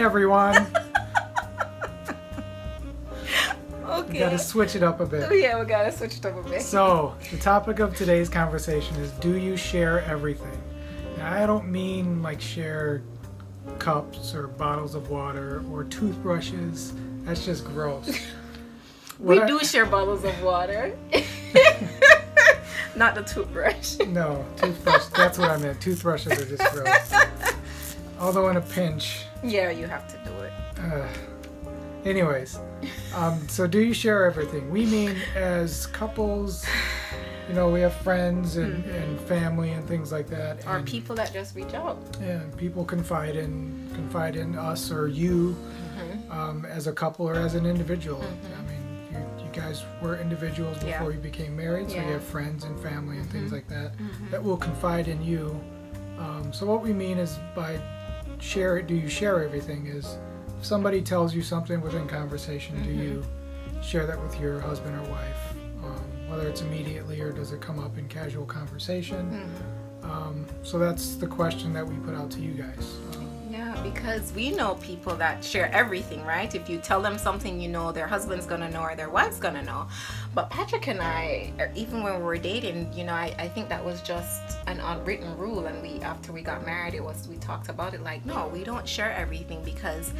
everyone. Okay. We gotta switch it up a bit. Yeah, we gotta switch it up a bit. So, the topic of today's conversation is, do you share everything? Now, I don't mean like share cups or bottles of water or toothbrushes. That's just gross. We do share bottles of water. Not the toothbrush. No, toothbrush. That's what I meant. Toothbrushes are just gross. Although in a pinch. Yeah, you have to do it. Anyways, so do you share everything? We mean as couples, you know, we have friends and family and things like that. Or people that just reach out. Yeah, people confide in us or you as a couple or as an individual. I mean, you guys were individuals before you became married, so you have friends and family and things like that that will confide in you. So what we mean is by do you share everything is if somebody tells you something within conversation, do you share that with your husband or wife? Whether it's immediately or does it come up in casual conversation? So that's the question that we put out to you guys. Yeah, because we know people that share everything, right? If you tell them something, you know their husband's gonna know or their wife's gonna know. But Patrick and I, even when we were dating, you know, I think that was just an unwritten rule. And after we got married, we talked about it like, no, we don't share everything, because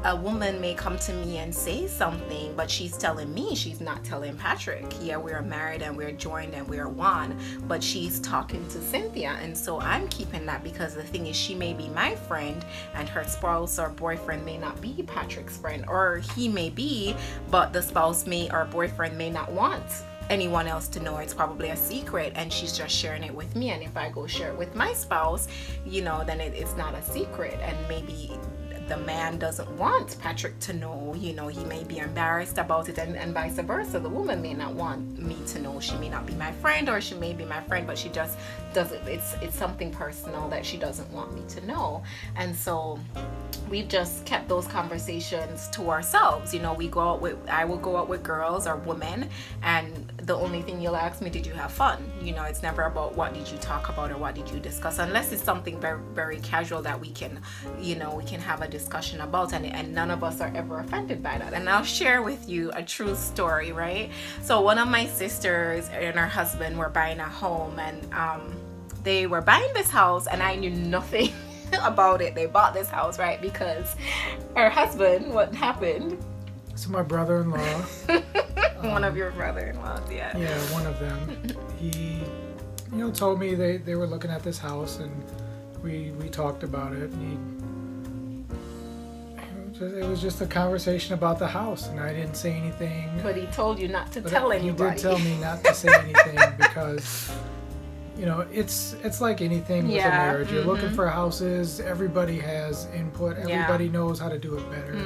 a woman may come to me and say something, but she's telling me, she's not telling Patrick. Yeah, we're married and we're joined and we're one, but she's talking to Cynthia. And so I'm keeping that, because the thing is, she may be my friend and her spouse or boyfriend may not be Patrick's friend, or he may be, but the spouse may or boyfriend may not want anyone else to know. It's probably a secret and she's just sharing it with me. And if I go share it with my spouse, you know, then it's not a secret, and maybe the man doesn't want Patrick to know, you know, he may be embarrassed about it, and vice versa. The woman may not want me to know. She may not be my friend, or she may be my friend, but she just doesn't, it's something personal that she doesn't want me to know. And so we've just kept those conversations to ourselves. You know, I will go out with girls or women, and the only thing you'll ask me, did you have fun? You know, it's never about what did you talk about or what did you discuss, unless it's something very, very casual that we can, you know, we can have a discussion about, and none of us are ever offended by that. And I'll share with you a true story, right? So one of my sisters and her husband were buying a home, and they were buying this house, and I knew nothing about it. They bought this house, right? Because her husband, what happened? So my brother-in-law, one of your brother-in-laws, yeah. Yeah, one of them. He, you know, told me they were looking at this house, and we talked about it, and it was just a conversation about the house, and I didn't say anything. But he told you not to tell anybody. He did tell me not to say anything because, you know, it's like anything with a marriage. You're looking for houses. Everybody has input. Everybody knows how to do it better.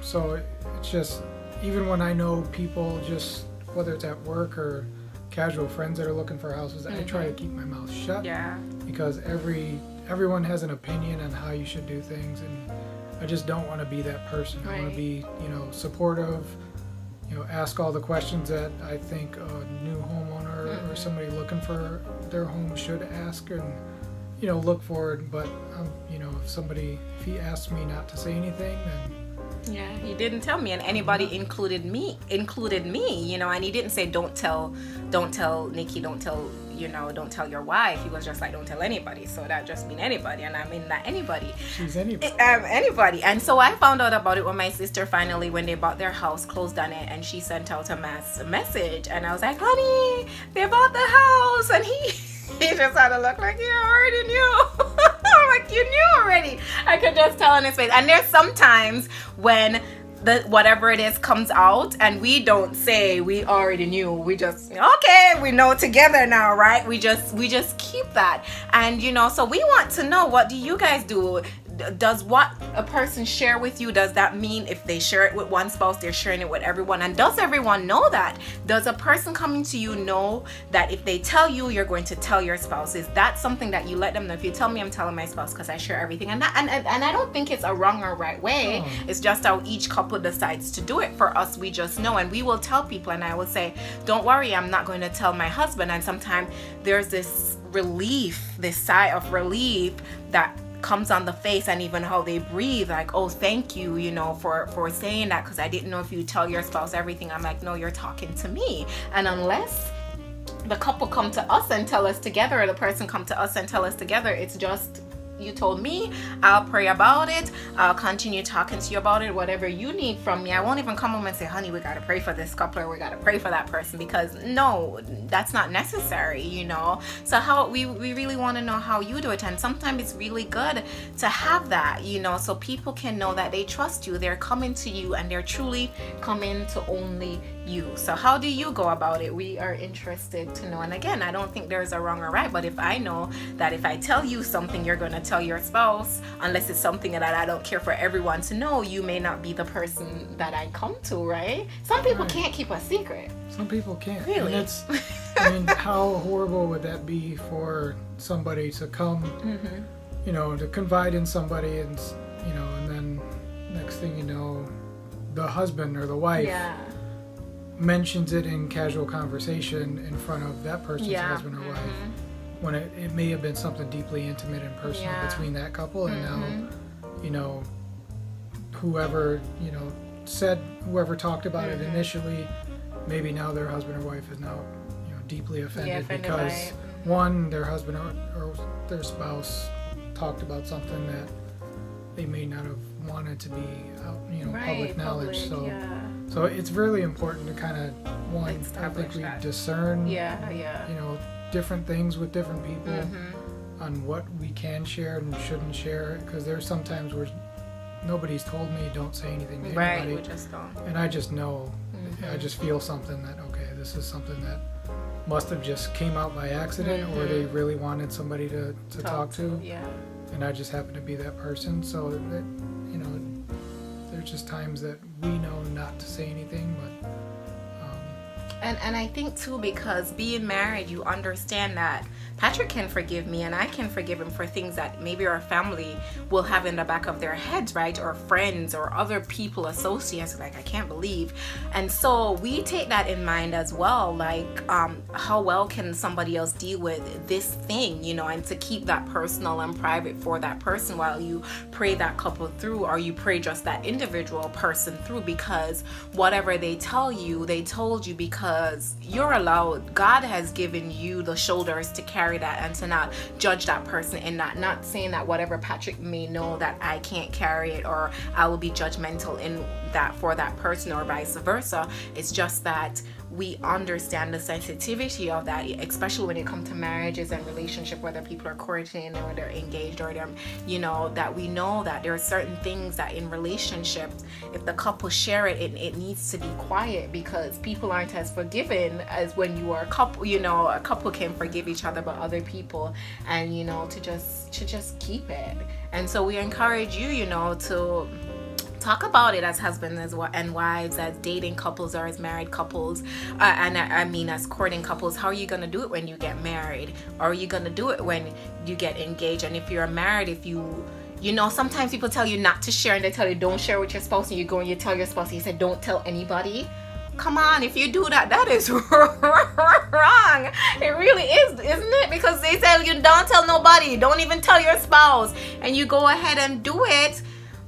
So it's just, even when I know people, just whether it's at work or casual friends that are looking for houses, I try to keep my mouth shut. Yeah. Because everyone has an opinion on how you should do things, and I just don't want to be that person. I want to be, you know, supportive, you know, ask all the questions that I think a new homeowner or somebody looking for their home should ask, and, you know, look forward. But, you know, if he asks me not to say anything, then... Yeah, he didn't tell me, and anybody included me, you know, and he didn't say, don't tell Nikki, don't tell your wife. He was just like, don't tell anybody. So that just means anybody, and I mean that anybody. She's anybody. Anybody. And so I found out about it when my sister finally, when they bought their house, closed on it, and she sent out a message, and I was like, honey, they bought the house, and he just had to look like, you already knew. I'm like, you knew already. I could just tell in his face. And there's sometimes when whatever it is comes out and we don't say we already knew. We just, okay, we know together now, right? We just keep that. And, you know, so we want to know, what do you guys do? Does what a person share with you, does that mean if they share it with one spouse, they're sharing it with everyone? And does everyone know that? Does a person coming to you know that if they tell you, you're going to tell your spouse? Is that something that you let them know? If you tell me, I'm telling my spouse because I share everything. And I don't think it's a wrong or right way. It's just how each couple decides to do it. For us, we just know, and we will tell people, and I will say, don't worry, I'm not going to tell my husband. And sometimes there's this relief, this sigh of relief that comes on the face, and even how they breathe, like, oh, thank you, you know, for saying that, because I didn't know if you tell your spouse everything. I'm like, no, you're talking to me. And unless the couple come to us and tell us together, or the person come to us and tell us together, it's just, you told me, I'll pray about it, I'll continue talking to you about it, whatever you need from me. I won't even come home and say, honey, we gotta pray for this couple, or we gotta pray for that person, because no, that's not necessary, you know. So how we really want to know how you do it, and sometimes it's really good to have that, you know, so people can know that they trust you, they're coming to you, and they're truly coming to only you. So how do you go about it? We are interested to know. And again, I don't think there's a wrong or right, but if I know that if I tell you something, you're going to tell your spouse, unless it's something that I don't care for everyone to know, you may not be the person that I come to, right? Some people can't keep a secret. Some people can't. Really? And it's, I mean, how horrible would that be for somebody to come, you know, to confide in somebody, and, you know, and then next thing you know, the husband or the wife mentions it in casual conversation in front of that person's husband or wife, when it may have been something deeply intimate and personal between that couple, and now, you know, whoever, you know, whoever talked about it initially, maybe now their husband or wife is now, you know, deeply offended because one, their husband or their spouse talked about something that they may not have wanted to be out, you know, public knowledge. So it's really important to kind of, one, I think we discern, you know, different things with different people on what we can share and shouldn't share, because there's sometimes where nobody's told me don't say anything to anybody, we just don't. and I just know, I just feel something that, okay, this is something that must have just came out by accident, or they really wanted somebody to talk to, and I just happen to be that person. So that, you know, there's just times that we know not to say anything, but and I think too, because being married, you understand that Patrick can forgive me and I can forgive him for things that maybe our family will have in the back of their heads, right? Or friends or other people, associates, like, I can't believe. And so we take that in mind as well, like how well can somebody else deal with this thing, you know, and to keep that personal and private for that person while you pray that couple through, or you pray just that individual person through, because whatever they tell you, they told you because you're allowed, God has given you the shoulders to carry that and to not judge that person in that. Not saying that whatever Patrick may know that I can't carry it, or I will be judgmental in that for that person, or vice versa. It's just that we understand the sensitivity of that, especially when it comes to marriages and relationship, whether people are courting or they're engaged or they're, you know, that we know that there are certain things that in relationships, if the couple share it, it needs to be quiet, because people aren't as forgiving as when you are a couple. You know, a couple can forgive each other, but other people, and, you know, to just keep it. And so we encourage you, you know, to talk about it as husbands and wives, as dating couples or as married couples, and I mean as courting couples. How are you going to do it when you get married? Or are you going to do it when you get engaged? And if you're married, if you know, sometimes people tell you not to share, and they tell you don't share with your spouse, and you go and you tell your spouse, and you said don't tell anybody. Come on, if you do that, that is wrong. It really is, isn't it? Because they say you don't tell nobody, don't even tell your spouse, and you go ahead and do it.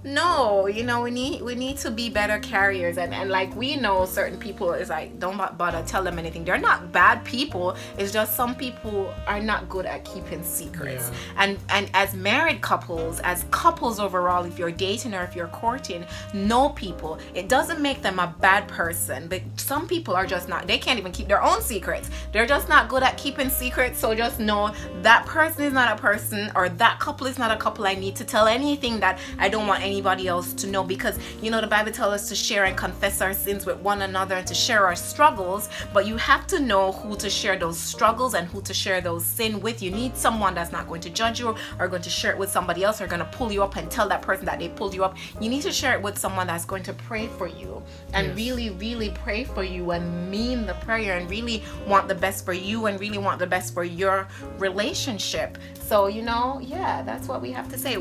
No, you know, we need to be better carriers, and like, we know certain people is like, don't bother tell them anything. They're not bad people, it's just some people are not good at keeping secrets. And as married couples, as couples overall, if you're dating or if you're courting, know people. It doesn't make them a bad person, but some people are just not, they can't even keep their own secrets. They're just not good at keeping secrets. So just know that person is not a person, or that couple is not a couple I need to tell anything that I don't want anybody else to know, because, you know, the Bible tells us to share and confess our sins with one another and to share our struggles, but you have to know who to share those struggles and who to share those sin with. You need someone that's not going to judge you or going to share it with somebody else, or going to pull you up and tell that person that they pulled you up. You need to share it with someone that's going to pray for you and really, really pray for you and mean the prayer and really want the best for you and really want the best for your relationship. So, you know, that's what we have to say.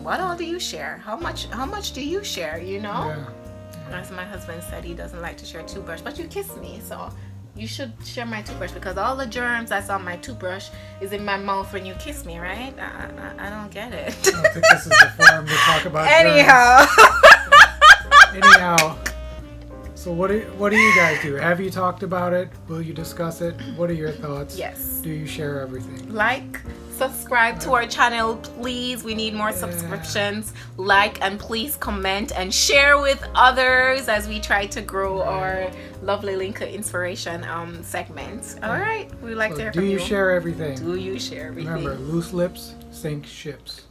What all do you share? How much do you share, you know? As my husband said, he doesn't like to share too much, but you kiss me, so you should share my toothbrush because all the germs that's on my toothbrush is in my mouth when you kiss me, right? I don't get it. I don't think this is the forum to talk about Anyhow. Anyhow. So what do you guys do? Have you talked about it? Will you discuss it? What are your thoughts? Yes. Do you share everything? Like, subscribe to our channel, please. We need more subscriptions. Like, and please comment and share with others as we try to grow our lovely Lincke inspiration segment. All right, we like to hear from you. Do you share everything? Do you share everything? Remember, loose lips sink ships.